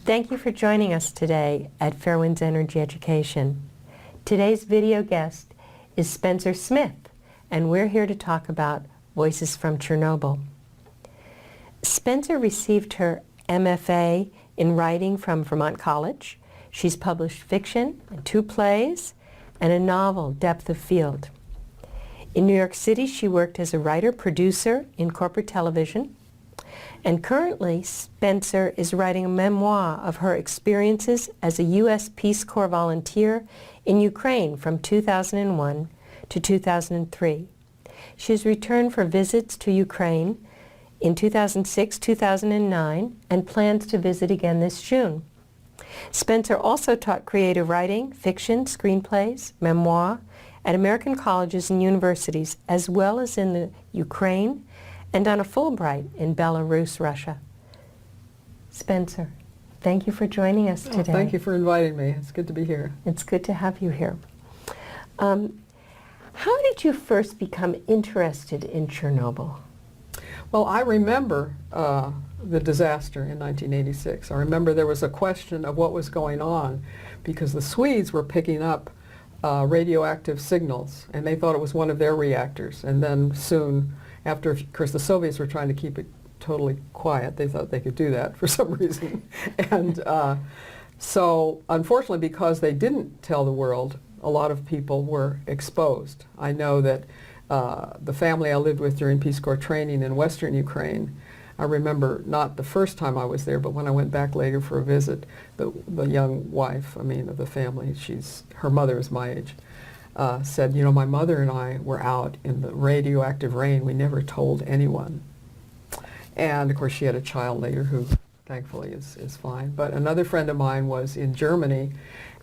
Thank you for joining us today at Fairewinds Energy Education. Today's video guest is Spencer Smith, and we're here to talk about Voices from Chernobyl. Spencer received her MFA in writing from Vermont College. She's published fiction and 2 plays and a novel, Depth of Field. In New York City, she worked as a writer-producer in corporate television. And currently, Spencer is writing a memoir of her experiences as a U.S. Peace Corp volunteer in Ukraine from 2001 to 2003. She has returned for visits to Ukraine in 2006, 2009, and plans to visit again this June. Spencer also taught creative writing, fiction, screenplays, memoir at American colleges and universities, as well as in the Ukraine and on a Fulbright in Belarus, Russia. Spencer, thank you for joining us today. Thank you for inviting me. It's good to be here. It's good to have you here. How did you first become interested in Chernobyl? Well, I remember the disaster in 1986. I remember there was a question of what was going on because the Swedes were picking up radioactive signals, and they thought it was one of their reactors. And then soon after, of course, the Soviets were trying to keep it totally quiet. They thought they could do that for some reason. And so, unfortunately, because they didn't tell the world, a lot of people were exposed. I know that the family I lived with during Peace Corps training in Western Ukraine, I remember not the first time I was there, but when I went back later for a visit, the young wife, of the family, her mother is my age, said, you know, my mother and I were out in the radioactive rain. We never told anyone. And of course she had a child later who thankfully is fine. But another friend of mine was in Germany,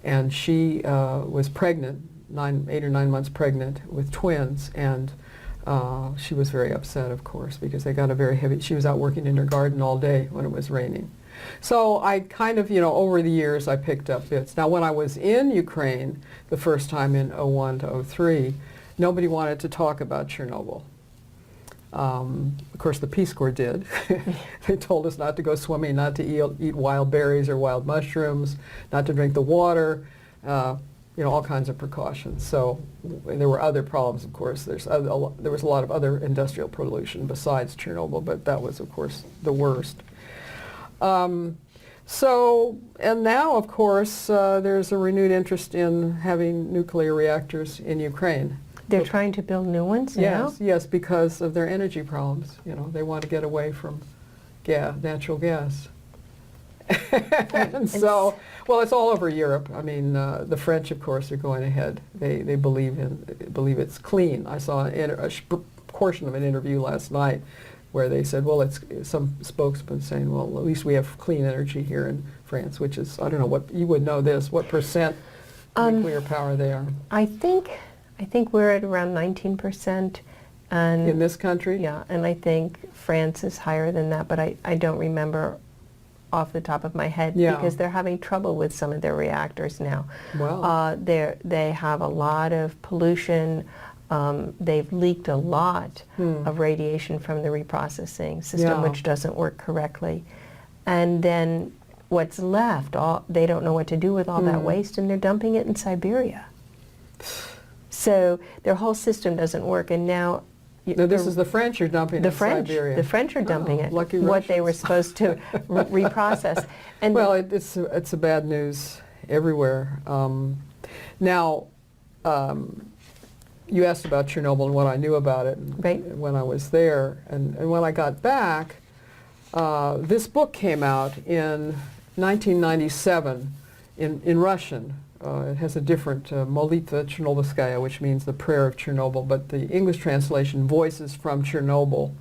and she was pregnant, 8 or 9 months pregnant with twins, and she was very upset, of course, because they got a very heavy, she was out working in her garden all day when it was raining. So I kind of, over the years I picked up bits. Now when I was in Ukraine the first time in 01 to 03, nobody wanted to talk about Chernobyl. Of course the Peace Corps did. They told us not to go swimming, not to eat wild berries or wild mushrooms, not to drink the water, all kinds of precautions. So there were other problems, of course. There was a lot of other industrial pollution besides Chernobyl, but that was, of course, the worst. And now, of course, there's a renewed interest in having nuclear reactors in Ukraine. They're trying to build new ones now? Yes, because of their energy problems. They want to get away from natural gas. And so, well, it's all over Europe. The French, of course, are going ahead. They believe it's clean. I saw a portion of an interview last night where they said, well, it's some spokesman saying, well, at least we have clean energy here in France, which is, I don't know, what you would know this, what percent nuclear power they are? I think we're at around 19%. And in this country? Yeah, and I think France is higher than that, but I don't remember off the top of my head because they're having trouble with some of their reactors now. Wow. They have a lot of pollution. They've leaked a lot of radiation from the reprocessing system, which doesn't work correctly. And then what's left, they don't know what to do with all that waste, and they're dumping it in Siberia. So their whole system doesn't work, and now... this is the French are dumping it in Siberia. The French are dumping it, lucky what Russians. they were supposed to reprocess. And well, it's a bad news everywhere. Now, you asked about Chernobyl and what I knew about it when I was there. And when I got back, this book came out in 1997 in Russian. It has a different Molitva Chernobylskaya, which means the prayer of Chernobyl, but the English translation, Voices from Chernobyl,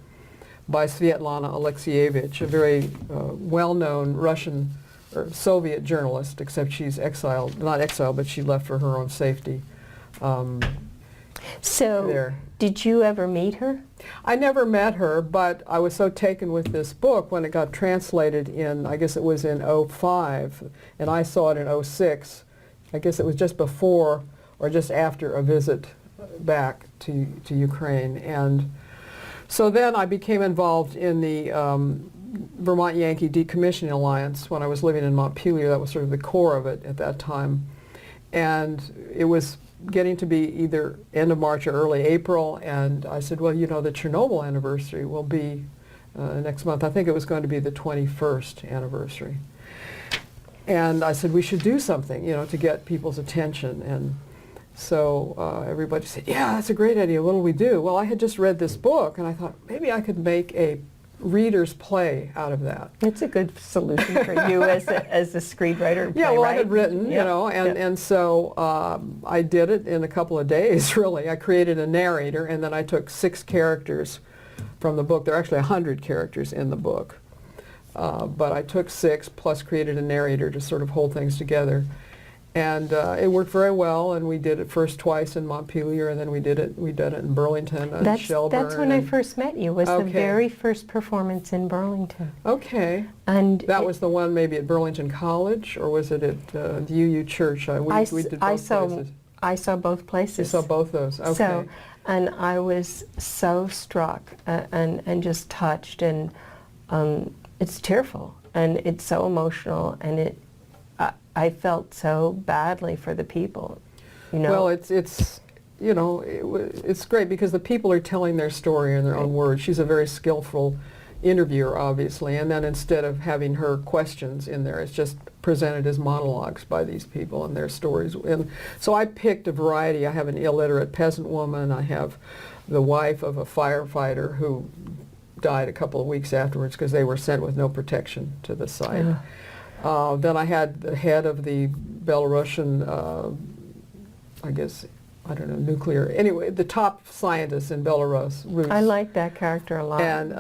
by Svetlana Alexievich, a very well-known Russian or Soviet journalist, except she's exiled, not exiled, but she left for her own safety. So, there. did you ever meet her? I never met her, but I was so taken with this book when it got translated in, I guess it was in '05, and I saw it in '06. I guess it was just before or just after a visit back to Ukraine. And so then I became involved in the Vermont Yankee Decommissioning Alliance when I was living in Montpelier. That was sort of the core of it at that time. And it was getting to be either end of March or early April, and I said, well, you know, the Chernobyl anniversary will be next month. I think it was going to be the 21st anniversary. And I said, we should do something, you know, to get people's attention. And so everybody said, yeah, that's a great idea. What do we do? Well, I had just read this book, and I thought maybe I could make a reader's play out of that. It's a good solution for you as a screenwriter. Yeah, well, I had playwright. written, Yeah. you know, and so I did it in a couple of days, really. I created a narrator, and then I took 6 characters from the book. There are actually 100 characters in the book. But I took 6 plus created a narrator to sort of hold things together. And it worked very well, and we did it first twice in Montpelier, and then we did it in Burlington and Shelburne. That's when I first met you, was the Okay. very first performance in Burlington. Okay. And That was the one maybe at Burlington College, or was it at the UU Church? We did both places. I saw both places. You saw both those, okay. So, and I was so struck and just touched, and it's tearful, and it's so emotional, and I felt so badly for the people, you know. Well, it's you know, it's great because the people are telling their story in their own words. She's a very skillful interviewer, obviously, and then instead of having her questions in there, it's just presented as monologues by these people and their stories. And so I picked a variety. I have an illiterate peasant woman. I have the wife of a firefighter who died a couple of weeks afterwards because they were sent with no protection to the site. Yeah. Then I had the head of the Belarusian, I guess, I don't know, nuclear, anyway, the top scientists in Belarus. Rus. I like that character a lot. And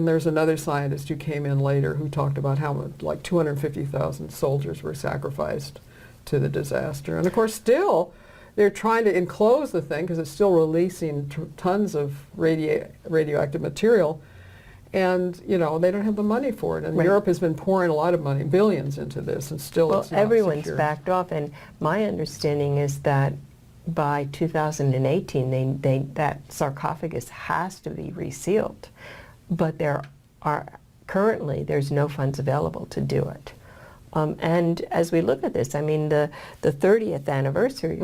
there's another scientist who came in later who talked about how much, like 250,000 soldiers were sacrificed to the disaster. And of course, still, they're trying to enclose the thing because it's still releasing tons of radioactive material. And, you know, they don't have the money for it. And Right. Europe has been pouring a lot of money, billions into this, and still Well, it's not everyone's secure. backed off, and my understanding is that by 2018, that sarcophagus has to be resealed, but there's no funds available to do it. And as we look at this, I mean, the 30th anniversary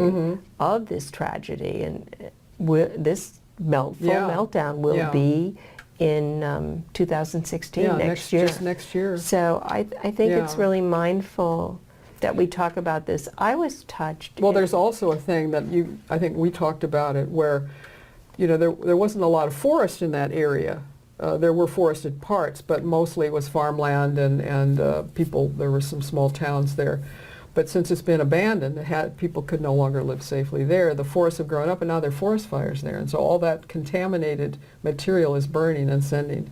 of this tragedy, and this full meltdown will be in 2016, next year. Just next year. So I think it's really mindful that we talk about this. I was touched. Well, there's also a thing that I think we talked about it, where, you know, there wasn't a lot of forest in that area. There were forested parts, but mostly it was farmland and people. There were some small towns there. But since it's been abandoned, people could no longer live safely there. The forests have grown up, and now there are forest fires there. And so all that contaminated material is burning and sending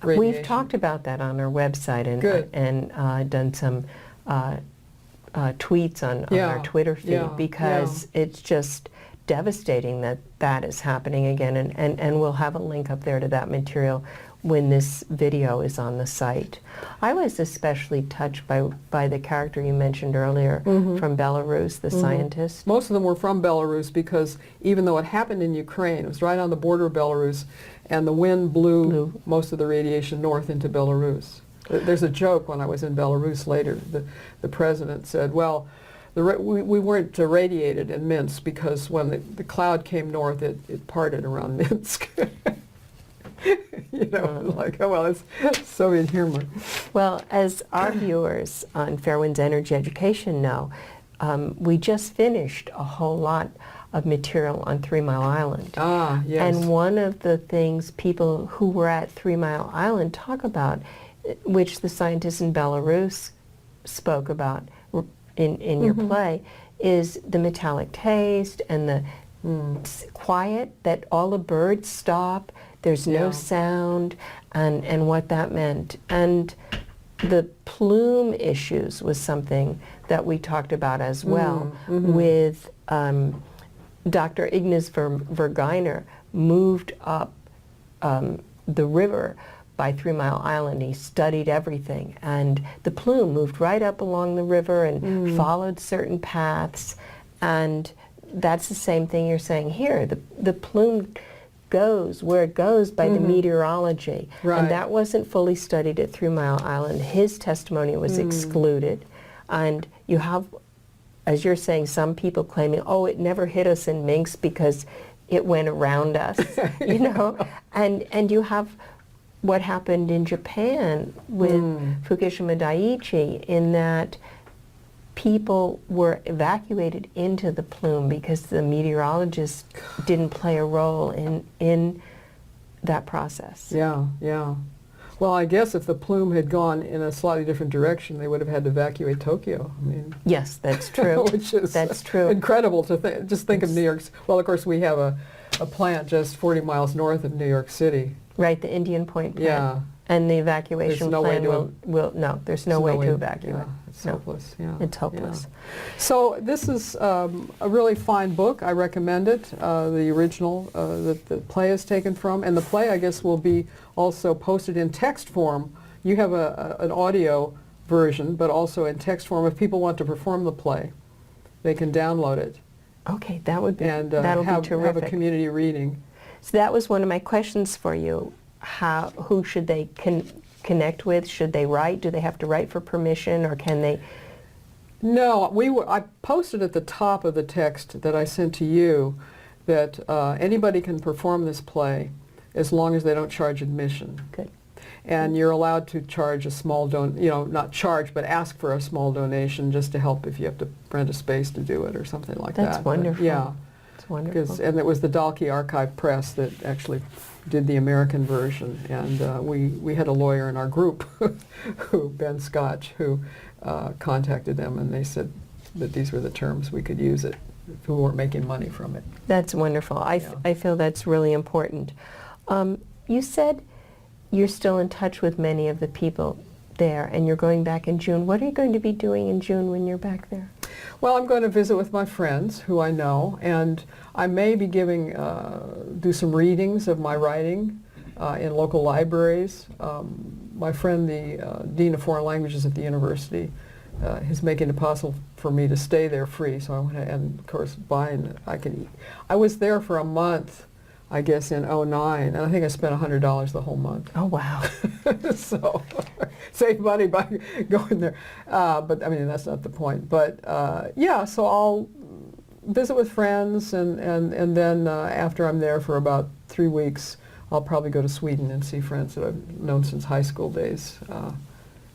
radiation. We've talked about that on our website and done some tweets on our Twitter feed because it's just devastating that is happening again. And we'll have a link up there to that material when this video is on the site. I was especially touched by the character you mentioned earlier from Belarus, the scientist. Most of them were from Belarus because even though it happened in Ukraine, it was right on the border of Belarus, and the wind blew most of the radiation north into Belarus. There's a joke when I was in Belarus later. The president said, well, we weren't radiated in Minsk because when the cloud came north, it parted around Minsk. You know, like, oh, well, it's Soviet humor. Well, as our viewers on Fairewinds Energy Education know, we just finished a whole lot of material on 3 Mile Island. Ah, yes. And one of the things people who were at 3 Mile Island talk about, which the scientists in Belarus spoke about in your play, is the metallic taste and the quiet, that all the birds stop, there's no sound, and what that meant. And the plume issues was something that we talked about as well, with Dr. Ignace Verginer moved up the river by 3 Mile Island. He studied everything, and the plume moved right up along the river and followed certain paths, and that's the same thing you're saying here. The plume goes where it goes by the meteorology, and that wasn't fully studied at 3 Mile Island. His testimony was excluded, and you have, as you're saying, some people claiming, oh, it never hit us in Minsk because it went around us, you know, and you have what happened in Japan with Fukushima Daiichi, in that people were evacuated into the plume because the meteorologists didn't play a role in that process. Yeah, yeah. Well, I guess if the plume had gone in a slightly different direction, they would have had to evacuate Tokyo. I mean, yes, that's true. Which is that's true. Incredible to just think of New York. Well, of course, we have a plant just 40 miles north of New York City. Right, the Indian Point plant. Yeah. And the evacuation plan no, there's no way to evacuate. Yeah, it's hopeless. Yeah, it's hopeless. Yeah. So this is a really fine book. I recommend it. The original that the play is taken from, and the play, I guess, will be also posted in text form. You have an audio version, but also in text form. If people want to perform the play, they can download it. Okay, that would be and that'll be terrific. Have a community reading. So that was one of my questions for you. Who should they connect with? Should they write? Do they have to write for permission, or can they? No, I posted at the top of the text that I sent to you that anybody can perform this play as long as they don't charge admission. Good. And you're allowed to charge a small not charge, but ask for a small donation just to help if you have to rent a space to do it or something like that. That's wonderful. But, yeah. That's wonderful. And it was the Dalkey Archive Press that actually did the American version, and we had a lawyer in our group, Ben Scotch, who contacted them, and they said that these were the terms we could use it if we weren't making money from it. That's wonderful. I feel that's really important. You said you're still in touch with many of the people there, and you're going back in June. What are you going to be doing in June when you're back there? Well, I'm going to visit with my friends who I know, and I may be do some readings of my writing in local libraries. My friend, the Dean of Foreign Languages at the university, is making it possible for me to stay there free, so I want to, and of course, I was there for a month, I guess, in '09, and I think I spent $100 the whole month. Oh, wow. So, save money by going there. But, I mean, that's not the point. But, yeah, so I'll visit with friends, and then after I'm there for about 3 weeks, I'll probably go to Sweden and see friends that I've known since high school days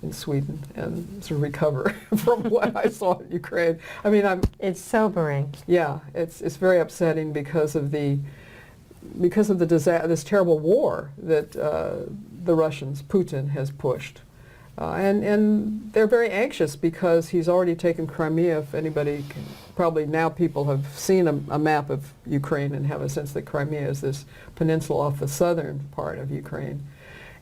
in Sweden, and sort of recover from what I saw in Ukraine. I mean, It's sobering. Yeah, it's very upsetting because of this terrible war that the Russians, Putin, has pushed. And they're very anxious because he's already taken Crimea. If anybody can, probably now people have seen a map of Ukraine and have a sense that Crimea is this peninsula off the southern part of Ukraine.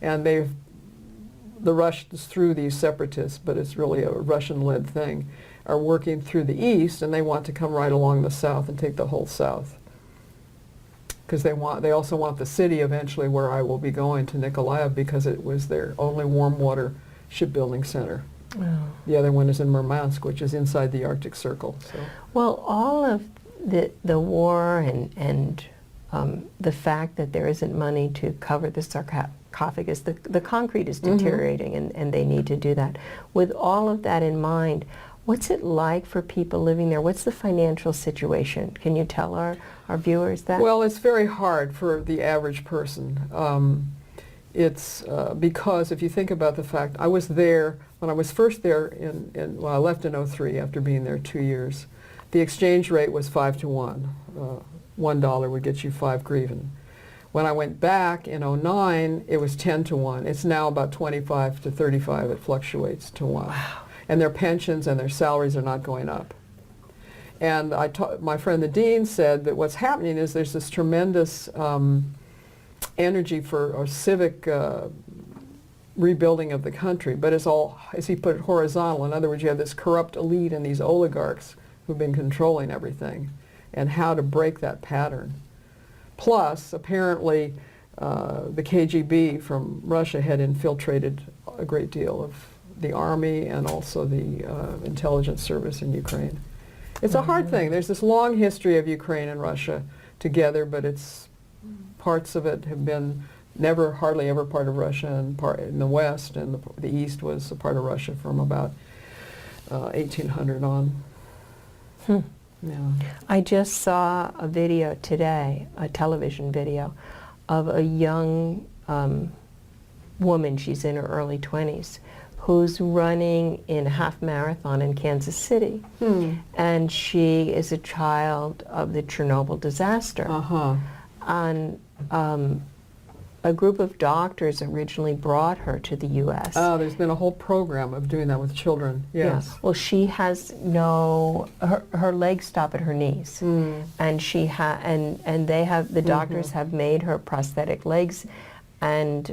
And the Russians, through these separatists, but it's really a Russian-led thing, are working through the east, and they want to come right along the south and take the whole south. Because they also want the city eventually where I will be going, to Nikolaev, because it was their only warm water shipbuilding center. Oh. The other one is in Murmansk, which is inside the Arctic Circle. So. Well, all of the war and the fact that there isn't money to cover the sarcophagus, the concrete is deteriorating, and they need to do that. With all of that in mind, what's it like for people living there? What's the financial situation? Can you tell our viewers that? Well, it's very hard for the average person. It's because if you think about the fact, I was there, when I was first there well, I left in '03 after being there 2 years. The exchange rate was 5 to 1. $1 would get you 5 hryvnia. When I went back in '09, it was 10 to 1. It's now about 25 to 35. It fluctuates to 1. Wow. And their pensions and their salaries are not going up. And my friend the dean said that what's happening is there's this tremendous energy for civic rebuilding of the country, but it's all, as he put it, horizontal. In other words, you have this corrupt elite and these oligarchs who've been controlling everything. and how to break that pattern. Plus, apparently, the KGB from Russia had infiltrated a great deal of the army and also the intelligence service in Ukraine. It's a hard thing. There's this long history of Ukraine and Russia together, but it's parts of it have been never, hardly ever part of Russia, and part in the West, and the East was a part of Russia from about 1800 on. Hmm. Yeah. I just saw a video today, a television video, of a young woman, she's in her early 20s, who's running in a half marathon in Kansas City. And she is a child of the Chernobyl disaster. And a group of doctors originally brought her to the U.S. Oh, there's been a whole program of doing that with children. Yes. Yeah. Well, she has her legs stop at her knees, and she and they have, the doctors have made her prosthetic legs, and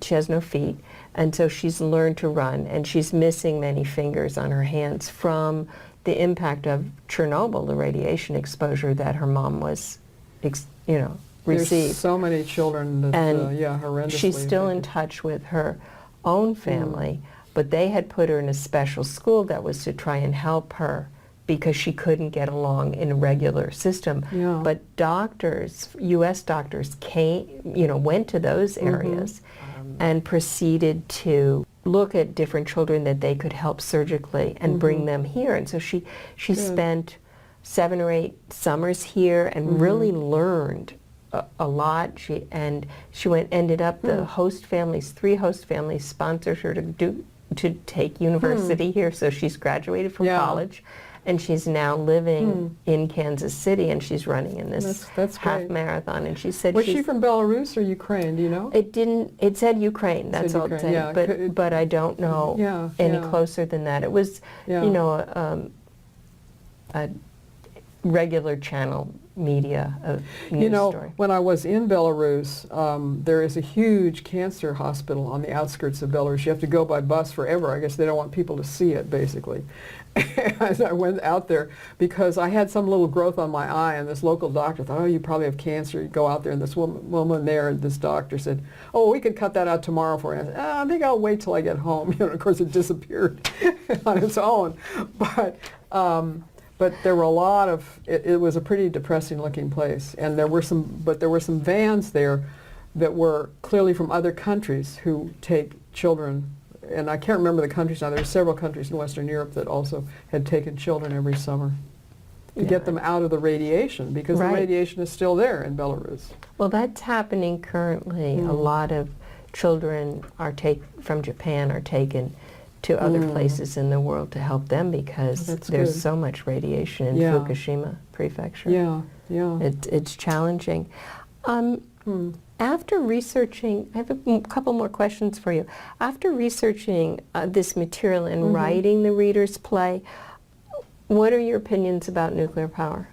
she has no feet, and so she's learned to run, and she's missing many fingers on her hands from the impact of Chernobyl, the radiation exposure that her mom was, received. There's so many children that, horrendously. She's still in touch with her own family, but they had put her in a special school that was to try and help her because she couldn't get along in a regular system. Yeah. But doctors, U.S. doctors came, went to those areas and proceeded to look at different children that they could help surgically and bring them here. And so she spent 7 or 8 summers here and really learned a lot. She ended up the host families, 3 host families sponsored her to take university here. So she's graduated from college, and she's now living in Kansas City, and she's running in this half marathon. And she said, was she from Belarus or Ukraine? Do you know? It didn't. It said Ukraine. That's all it said. Yeah, but I don't know any closer than that. It was a regular channel media news story. When I was in Belarus, there is a huge cancer hospital on the outskirts of Belarus. You have to go by bus forever. I guess they don't want people to see it, basically. And I went out there because I had some little growth on my eye, and this local doctor thought, oh, you probably have cancer. You go out there, and this woman there, and this doctor said, oh, we could cut that out tomorrow for you. I said, I think I'll wait till I get home. Of course, it disappeared on its own. But there were a lot of, it was a pretty depressing looking place, and there were some vans there that were clearly from other countries who take children, and I can't remember the countries now. There were several countries in Western Europe that also had taken children every summer to get them out of the radiation, because the radiation is still there in Belarus. Well, that's happening currently. A lot of children from Japan are taken to other places in the world to help them because there's so much radiation in Fukushima prefecture. It's challenging. After researching, I have a couple more questions for you. After researching this material and writing the reader's play, what are your opinions about nuclear power?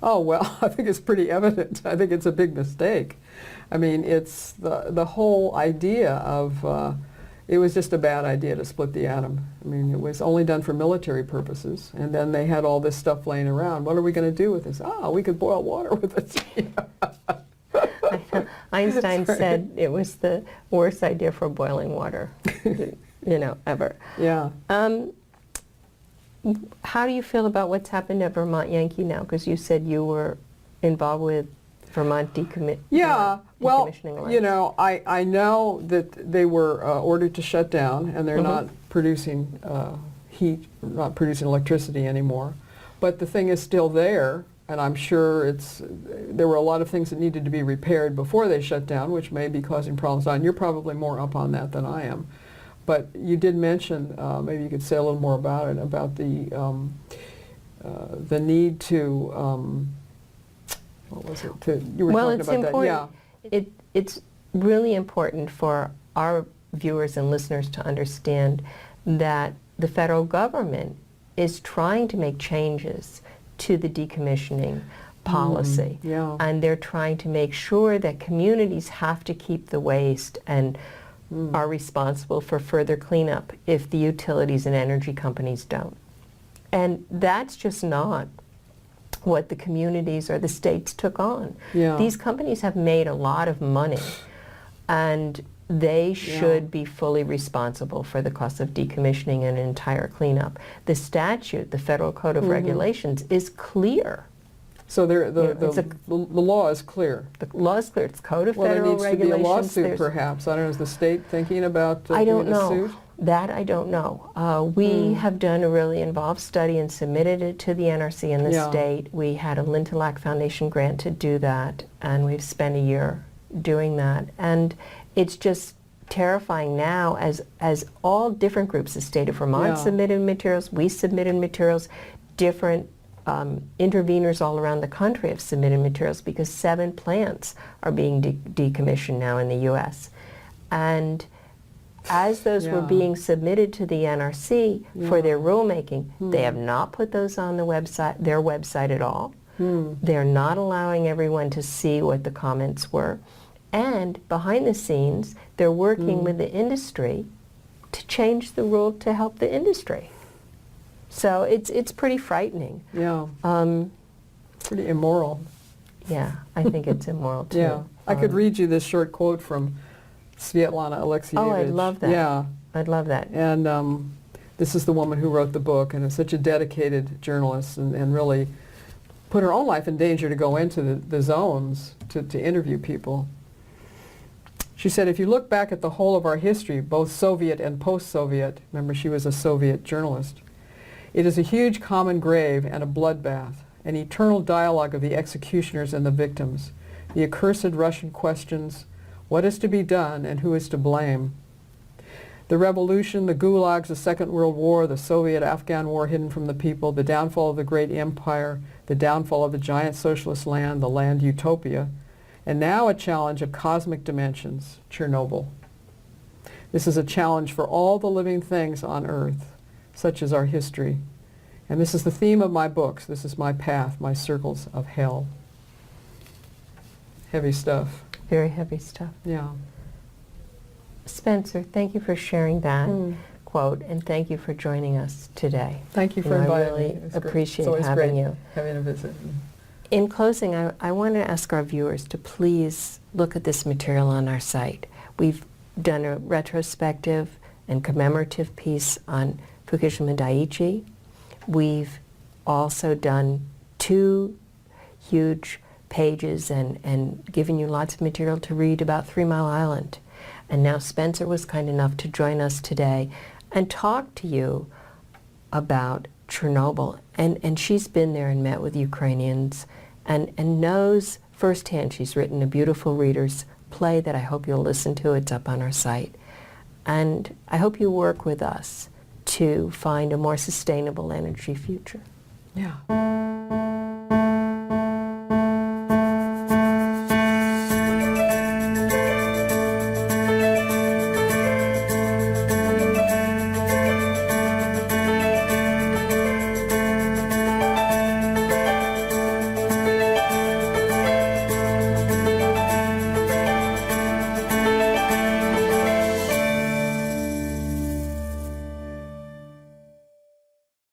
Oh, well, I think it's pretty evident. I think it's a big mistake. I mean, it's the whole idea of it was just a bad idea to split the atom. I mean, it was only done for military purposes, and then they had all this stuff laying around. What are we going to do with this? Oh, we could boil water with it. I know. Einstein said it was the worst idea for boiling water, ever. Yeah. How do you feel about what's happened at Vermont Yankee now? Because you said you were involved with Vermont decommissioning. Yeah, well, I know that they were ordered to shut down, and they're not producing heat, not producing electricity anymore. But the thing is still there, and I'm sure there were a lot of things that needed to be repaired before they shut down, which may be causing problems. And you're probably more up on that than I am. But you did mention, maybe you could say a little more about it, about the need to. What was it? You were talking about important. That. Yeah. It's really important for our viewers and listeners to understand that the federal government is trying to make changes to the decommissioning policy. And they're trying to make sure that communities have to keep the waste and are responsible for further cleanup if the utilities and energy companies don't. And that's just not what the communities or the states took on. Yeah. These companies have made a lot of money, and they should be fully responsible for the cost of decommissioning an entire cleanup. The statute, the Federal Code of Regulations, is clear. So the law is clear. The law is clear. It's Code of Well, there Federal needs to be Regulations. a lawsuit, perhaps. I don't know, is the state thinking about I don't doing a know. suit? That I don't know. We have done a really involved study and submitted it to the NRC in the state. We had a Lintillac Foundation grant to do that, and we've spent a year doing that. And it's just terrifying now as all different groups, the state of Vermont submitted materials, we submitted materials, different interveners all around the country have submitted materials, because 7 plants are being decommissioned now in the U.S. And as those were being submitted to the NRC for their rulemaking, they have not put those on the website, their website at all. They're not allowing everyone to see what the comments were. And behind the scenes, they're working with the industry to change the rule to help the industry. So it's pretty frightening. Yeah. Pretty immoral. Yeah, I think it's immoral too. Yeah. I could read you this short quote from Svetlana Alexievich. Oh, I'd love that. Yeah. I'd love that. And this is the woman who wrote the book, and is such a dedicated journalist, and really put her own life in danger to go into the zones to interview people. She said, if you look back at the whole of our history, both Soviet and post-Soviet, remember she was a Soviet journalist, it is a huge common grave and a bloodbath, an eternal dialogue of the executioners and the victims, the accursed Russian questions, what is to be done and who is to blame? The revolution, the gulags, the Second World War, the Soviet-Afghan war hidden from the people, the downfall of the great empire, the downfall of the giant socialist land, the land utopia, and now a challenge of cosmic dimensions, Chernobyl. This is a challenge for all the living things on Earth, such as our history. And this is the theme of my books. This is my path, my circles of hell. Heavy stuff. Very heavy stuff. Yeah. Spencer, thank you for sharing that quote, and thank you for joining us today. Thank you for inviting me. I really appreciate it's having great you. having a visit. In closing, I want to ask our viewers to please look at this material on our site. We've done a retrospective and commemorative piece on Fukushima Daiichi. We've also done 2 huge pages and given you lots of material to read about 3 Mile Island. And now Spencer was kind enough to join us today and talk to you about Chernobyl. And she's been there and met with Ukrainians and knows firsthand. She's written a beautiful reader's play that I hope you'll listen to. It's up on our site. And I hope you work with us to find a more sustainable energy future. Yeah.